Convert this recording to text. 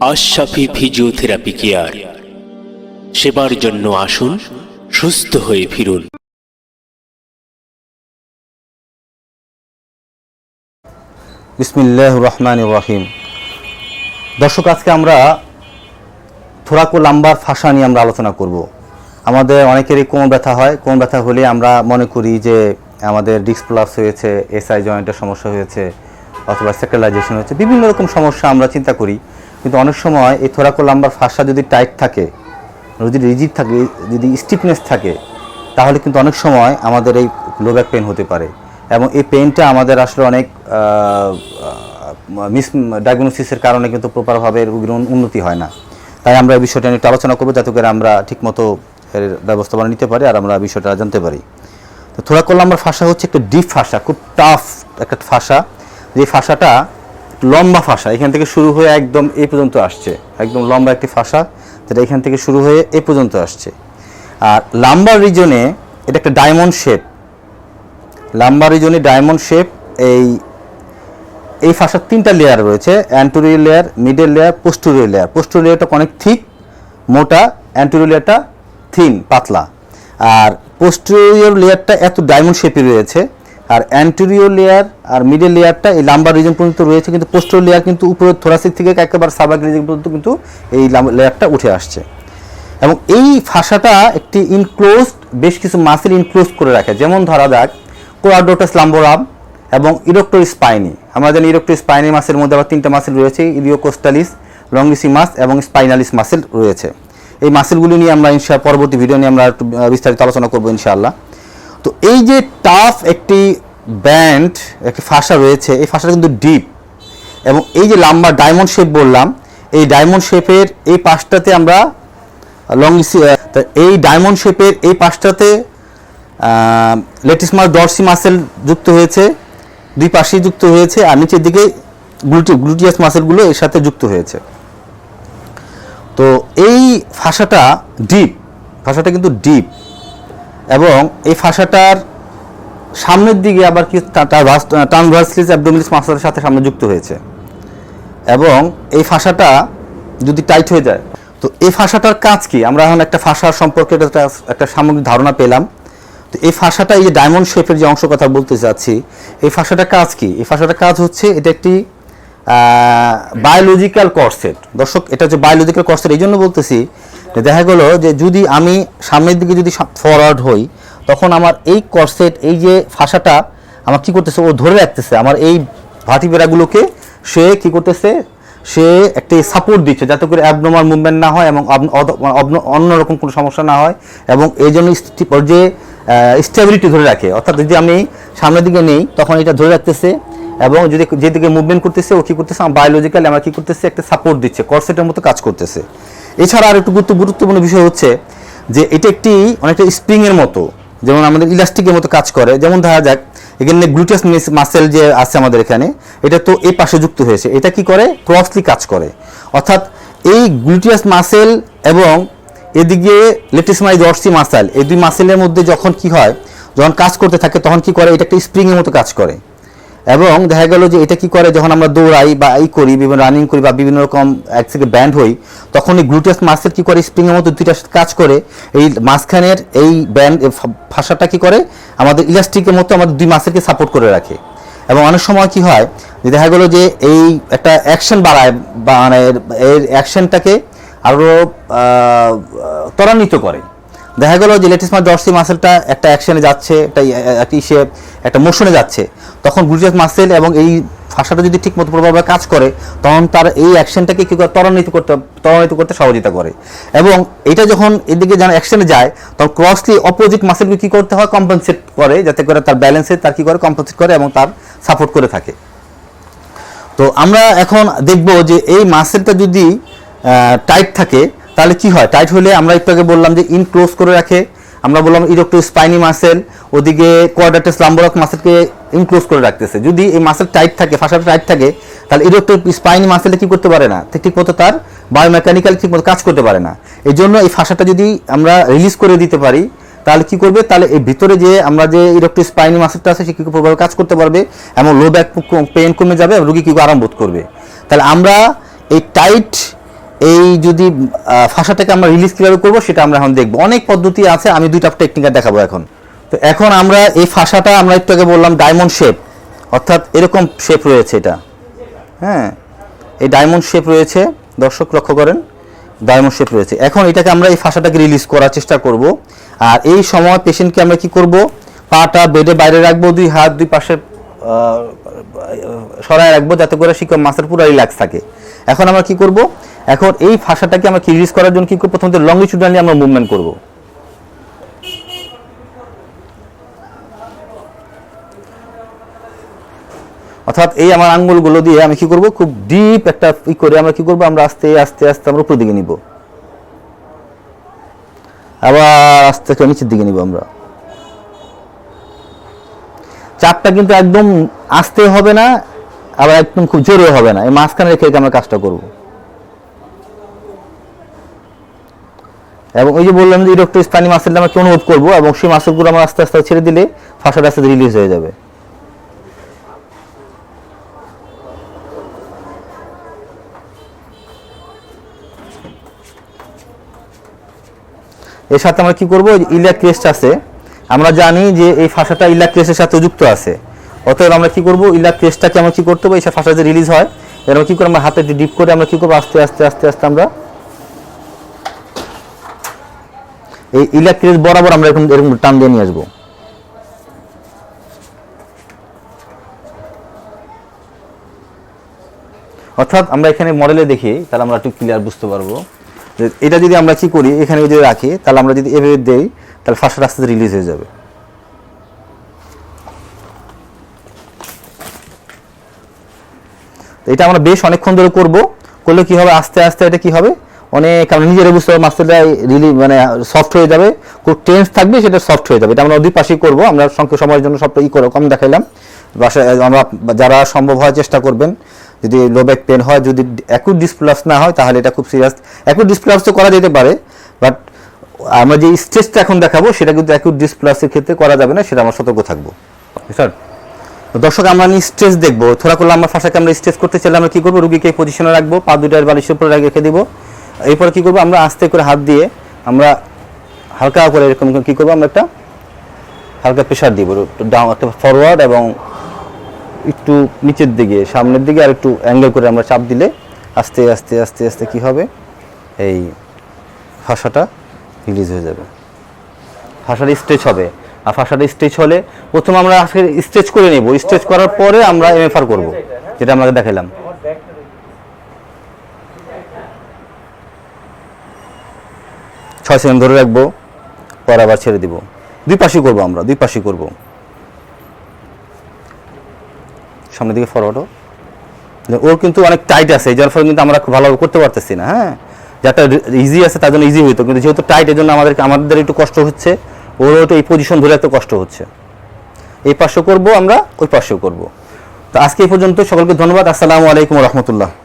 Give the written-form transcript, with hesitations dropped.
Ash-Shafi Physiotherapy Care সেবার জন্য আসুন, সুস্থ হয়ে ফিরুন। বিসমিল্লাহির রহমানির রহিম। দর্শক, আজকে আমরা থোরাকো লাম্বার ফাসা নিয়ে আমরা আলোচনা করব। আমাদের অনেকেরই কোমর ব্যথা হয়। কোমর ব্যথা হলে আমরা মনে করি যে আমাদের ডিস্ক প্রলাপস হয়েছে, এসআই জয়েন্টের সমস্যা হয়েছে, অথবা স্যাক্রালাইজেশন হয়েছে, বিভিন্ন রকম সমস্যা আমরা চিন্তা করি। কিন্তু অনেক সময় এই থোরাকো লাম্বার ফাসা যদি টাইট থাকে, যদি রিজিড থাকে, যদি স্টিফনেস থাকে, তাহলে কিন্তু অনেক সময় আমাদের এই লো ব্যাক পেন হতে পারে। এবং এই পেনটা আমাদের আসলে অনেক মিস ডায়াগনোসিসের কারণে কিন্তু প্রপারভাবে রোগীর উন্নতি হয় না। তাই আমরা এই বিষয়টা নিয়ে একটু আলোচনা করবো, যাতে করে আমরা ঠিকমতো এর ব্যবস্থাপনা নিতে পারি আর আমরা বিষয়টা জানতে পারি। তো থোরাকো লাম্বার ফাসা হচ্ছে একটা ডিপ ফাসা, খুব টাফ একটা ফাসা। যে ফাসাটা লম্বা ফাসা, এখান থেকে শুরু হয়ে একদম এই পর্যন্ত আসছে, একদম লম্বা একটি ফাসা, যেটা এখান থেকে শুরু হয়ে এই পর্যন্ত আসছে। আর লাম্বার রিজনে এটা একটা ডায়মন্ড শেপ, লাম্বার রিজনে ডায়মন্ড শেপ। এই ফাসার তিনটা লেয়ার রয়েছে, anterior layer, middle layer, posterior layer. Posterior লেয়ারটা অনেক থিক, মোটা, অ্যান্টেরিয়র লেয়ারটা থিন, পাতলা। আর পোস্টেরিয়র লেয়ারটা এত ডায়মন্ড শেপে রয়েছে, আর অ্যান্টেরিয়র লেয়ার আর মিডল লেয়ারটা এই লাম্বার রিজন পর্যন্ত রয়েছে, কিন্তু পোস্টেরিয়র লেয়ার কিন্তু উপরে থোরাসিক থেকে একেবারে সার্ভাইকাল রিজন পর্যন্ত কিন্তু এই লেয়ারটা উঠে আসছে। এবং এই ফাসাটা একটি ইনক্লোজড, বেশ কিছু মাসেল ইনক্লোজ করে রাখে। যেমন ধরা যাক কোয়াড্রোটাস লাম্বোরাম এবং ইরেক্টর স্পাইনি। আমরা জানি ইরেক্টর স্পাইনি মাসের মধ্যে আবার তিনটা মাসেল রয়েছে, ইলিওকোস্টালিস, লঙ্গিসিমাস এবং স্পাইনালিস মাসেল রয়েছে। এই মাসেলগুলি নিয়ে আমরা পরবর্তী ভিডিও নিয়ে আমরা একটু বিস্তারিত আলোচনা করবো ইনশাআল্লাহ। তো এই যে টাফ একটি ব্যান্ড, একটি ফাসা রয়েছে, এই ফাসাটা কিন্তু ডিপ। এবং এই যে লাম্বার ডায়মন্ড শেপ বললাম, এই ডায়মন্ড শেপের এই পাশটাতে আমরা এই ডায়মন্ড শেপের এই পাশটাতে লেটিসমাস ডরসি মাসেল যুক্ত হয়েছে, দুই পাশেই যুক্ত হয়েছে, আর নিচের দিকে গ্লুটিয়াস মাসেলগুলো এর সাথে যুক্ত হয়েছে। তো এই ফাসাটা ডিপ, ফাসাটা কিন্তু ডিপ। এবং এই ফাসাটার সামনের দিকে আবার কি ট্রান্সভার্সিস অ্যাবডোমিনালিস মাসেলের সাথে সামনে যুক্ত হয়েছে। এবং এই ফাসাটা যদি টাইট হয়ে যায়, তো এই ফাসাটার কাজ কি? আমরা এখন একটা ফাসার সম্পর্কে একটা সামগ্রিক ধারণা পেলাম। তো এই ফাসাটা, এই যে ডায়মন্ড শেপের যে অংশ কথা বলতে চাচ্ছি, এই ফাসাটার কাজ কি? এই ফাসাটার কাজ হচ্ছে এটা একটি বায়োলজিক্যাল কর্সেট। দর্শক, এটা যে বায়োলজিক্যাল কর্সেট এই জন্য বলতেছি, দেখা গেল যে যদি আমি সামনের দিকে যদি ফরওয়ার্ড হই, তখন আমার এই কর্সেট, এই যে ফাসাটা আমার কি করতেছে, ও ধরে রাখতেছে আমার এই ভার্টিব্রাগুলোকে। সে কি করতেছে, সে একটি সাপোর্ট দিচ্ছে, যাতে করে অ্যাবনর্মাল মুভমেন্ট না হয় এবং অন্যরকম কোনো সমস্যা না হয়। এবং এই জন্য যে স্টেবিলিটি ধরে রাখে, অর্থাৎ যদি আমি সামনের দিকে নেই, তখন এটা ধরে রাখতেছে। এবং যদি যেদিকে মুভমেন্ট করতেছে, ও কী করতেছে, বায়োলজিক্যালি আমরা কী করতেছে, একটা সাপোর্ট দিচ্ছে, কর্সেটের মতো কাজ করতেছে। এছাড়া আর একটু গুরুত্বপূর্ণ বিষয় হচ্ছে যে এটা একটি অনেকটা স্প্রিংয়ের মতো, যেমন আমাদের ইলাস্টিকের মতো কাজ করে। যেমন ধরা যাক এখানে গ্লুটিয়াস মাসেল যে আছে আমাদের এখানে, এটা তো এই পাশে যুক্ত হয়েছে, এটা কি করে, ক্রসলি কাজ করে। অর্থাৎ এই গ্লুটিয়াস মাসেল এবং এদিকে লেটিসমাস ডরসি মাসেল, এই দুই মাসেলের মধ্যে যখন কি হয়, যখন কাজ করতে থাকে, তখন কি করে, এটা একটা স্প্রিংয়ের মতো কাজ করে। এবং দেখা গেল যে এটা কি করে, যখন আমরা দৌড়াই বা করি, বিভিন্ন রানিং করি বা বিভিন্ন রকম এক থেকে ব্যান্ড হই, তখন এই গ্লুটিয়াস মাসেল কি করে, স্প্রিংয়ের মতো দুইটা কাজ করে। এই মাঝখানের এই ব্যান্ড ফাসাটা কি করে, আমাদের ইলাস্টিকের মতো আমাদের দুই মাসেলকে সাপোর্ট করে রাখে। এবং অনেক সময় কি হয়, যে দেখা গেল যে এই একটা অ্যাকশন বাড়ায়, বা মানে এর অ্যাকশনটাকে আরও ত্বরান্বিত করে। দেখা গেল যে লেটিসমাস ডরসি মাসেলটা একটা অ্যাকশনে যাচ্ছে, একটা মোশনে যাচ্ছে, তখন গ্লুটিয়াস মাসেল এবং এই ফাসাটা যদি ঠিকমতো প্রভাবে কাজ করে, তখন তার এই অ্যাকশনটাকে কী করে, ত্বরান্বিত করতে সহযোগিতা করে। এবং এটা যখন এদিকে যেন অ্যাকশনে যায়, তখন ক্রসলি অপোজিট মাসেলকে কী করতে হয়, কম্পেনসেট করে, যাতে করে তার ব্যালেন্সে তার কী করে, কম্পেনসেট করে এবং তার সাপোর্ট করে থাকে। তো আমরা এখন দেখব যে এই মাসেলটা যদি টাইট থাকে, তাহলে কি হয়। টাইট হলে আমরা একটু আগে বললাম যে ইনক্লোজ করে রাখে, আমরা বললাম ইরেক্টর স্পাইনি মাসেল, ওদিকে কোয়াড্রাটাস লাম্বোরাস মাসেলকে ইনক্লোজ করে রাখতেছে। যদি এই মাসেল টাইট থাকে, ফাসাটা টাইট থাকে, তাহলে ইরেক্টর স্পাইনি মাসেলটা কি করতে পারে না, ঠিকমতো তার বায়োমেকানিক্যাল ঠিকমতো কাজ করতে পারে না। এই জন্য এই ফাসাটা যদি আমরা রিলিজ করে দিতে পারি, তাহলে কি করবে, তাহলে এই ভিতরে যে আমরা যে ইরেক্টর স্পাইনি মাসেলটা আছে, সে কি প্রভাবে কাজ করতে পারবে এবং লো ব্যাক পেইন কমে যাবে এবং রোগী কি আরাম বোধ করবে। তাহলে আমরা এই টাইট এই যদি ফাঁসাটাকে আমরা রিলিজ কীভাবে করবো সেটা আমরা এখন দেখবো। অনেক পদ্ধতি আছে, আমি দুইটা টেকনিক দেখাবো এখন। তো এখন আমরা এই ফাঁসাটা আমরা একটু আগে বললাম ডায়মন্ড শেপ, অর্থাৎ এরকম শেপ রয়েছে এটা, হ্যাঁ এই ডায়মন্ড শেপ রয়েছে, দর্শক লক্ষ্য করেন ডায়মন্ড শেপ রয়েছে। এখন এটাকে আমরা এই ফাঁসাটাকে রিলিজ করার চেষ্টা করব। আর এই সময় পেশেন্টকে আমরা কি করব, পাটা বেডে বাইরে রাখবো, দুই হাত দুই পাশে সরায় রাখবো যাতে করে শিকড় মাসেল পুরো রিল্যাক্স থাকে। এখন আমরা কি করব, এখন এই ফাঁসাটাকে আমরা কি রিলিজ করার জন্য কি করব, প্রথমত লংগিটিউডালি আমরা মুভমেন্ট করব। অর্থাৎ এই আমার আঙ্গুলগুলো দিয়ে আমি কি করব, খুব ডিপ একটা ই করে আমরা কি করব, আমরা আস্তে আস্তে আস্তে আমরা উপর দিকে নিব, আবার আস্তে আস্তে নিচের দিকে নিব। আমরা চাপটা কিন্তু একদম আস্তে হবে না, আবার একদম খুব জোরে হবে না, এই মাঝখানে রেখে আমরা কাজটা করব। এবং ওই যে বললাম যে ইরেক্টোস্পাইনাল মাসেলটা আমরা কি অনুভব করবো, এবং সেই মাসেলগুলো আমরা আস্তে আস্তে ছেড়ে দিলে ফাঁসাটা আস্তে রিলিজ হয়ে যাবে। এর সাথে আমরা কি করবো, ইলিয়াক ক্রেস্ট আছে, আমরা জানি যে এই ফাঁসাটা ইলিয়াক ক্রেস্টের সাথে যুক্ত আছে। অতএব আমরা কি করবো, ইলিয়াক ক্রেস্টটাকে আমরা কি করতে হবে, এই ফাঁসা যে রিলিজ হয় এরকম কি করে আমরা হাতে ডিপ করে আমরা কি করবো, আস্তে আস্তে আস্তে আস্তে আমরা এই ইলিয়াক ক্রেস্ট বরাবর আমরা এরকম এরকম টান দিয়ে নিয়ে আসবো। অর্থাৎ আমরা এখানে মডেলে দেখি, তাহলে আমরা একটু ক্লিয়ার বুঝতে পারবো যে এটা যদি আমরা কি করি, এখানে যদি রাখি, তাহলে আমরা যদি এভাবে দেই তাহলে ফাঁসাটা আস্তে আস্তে রিলিজ হয়ে যাবে। এটা আমরা বেশ অনেকক্ষণ ধরে করবো, করলে কি হবে, আস্তে আস্তে এটা কি হবে, অনেক আমরা নিজেরা বুঝতে পারবো মাসেলটা রিলি মানে সফট হয়ে যাবে, খুব টেন্স থাকবে সেটা সফট হয়ে যাবে। এটা আমরা দুই পাশেই করবো, আমরা সংক্ষেপ সময়ের জন্য সবটা ই করে কম দেখাইলাম। বাসায় আমরা যারা সম্ভব হয় চেষ্টা করবেন, যদি লো ব্যাক পেন হয়, যদি অ্যাকুট ডিসপ্লাস না হয় তাহলে এটা খুব সিরিয়াস। অ্যাকুট ডিসপ্লাস তো করা যেতে পারে, বাট আমরা যে স্ট্রেচটা এখন দেখাবো সেটা কিন্তু অ্যাকুট ডিসপ্লাসের ক্ষেত্রে করা যাবে না, সেটা আমরা সতর্ক থাকবো। স্যার দর্শক আমরা স্ট্রেচ দেখবো, থোরাকো লাম্বার ফাঁসাকে আমরা স্ট্রেচ করতে চাইলে আমরা কি করবো, রুগীকে পজিশনে রাখবো, পা দুটার বালিশের উপরে রেখে দিব। এরপর কি করবো, আমরা আস্তে করে হাত দিয়ে আমরা হালকা করে এরকম কি করবো, আমরা একটা হালকা প্রেশার দিব, ডাউন একটা ফরওয়ার্ড এবং একটু নিচের দিকে সামনের দিকে আর একটু অ্যাঙ্গেল করে আমরা চাপ দিলে আস্তে আস্তে আস্তে আস্তে কি হবে, এই ফাঁসাটা রিলিজ হয়ে যাবে, ফাঁসাটা স্ট্রেচ হবে। আর ফাঁসাটা স্ট্রেচ হলে প্রথম আমরা আজকে স্ট্রেচ করে নেব, স্ট্রেচ করার পরে আমরা এমএফআর করব, যেটা আমরা দেখালাম। 6 সেকেন্ড ধরে রাখবো, পরে আবার ছেড়ে দিব। দুই পাশে করবো, আমরা দুই পাশে করবো, সামনের দিকে ফরওয়ার্ডও। ওর কিন্তু অনেক টাইট আছে, যার ফলে কিন্তু আমরা খুব ভালোভাবে করতে পারতেছি না। হ্যাঁ, যাটা ইজি আছে তার জন্য ইজি হইতো, কিন্তু যেহেতু টাইট এর জন্য আমাদের একটু কষ্ট হচ্ছে, ওরও একটু এই পজিশন ধরে রাখতে কষ্ট হচ্ছে। এই পাশেও করবো আমরা, ওই পাশেও করবো। তো আজকে এই পর্যন্ত, সকলকে ধন্যবাদ। আসসালামু আলাইকুম ওয়া রাহমাতুল্লাহ।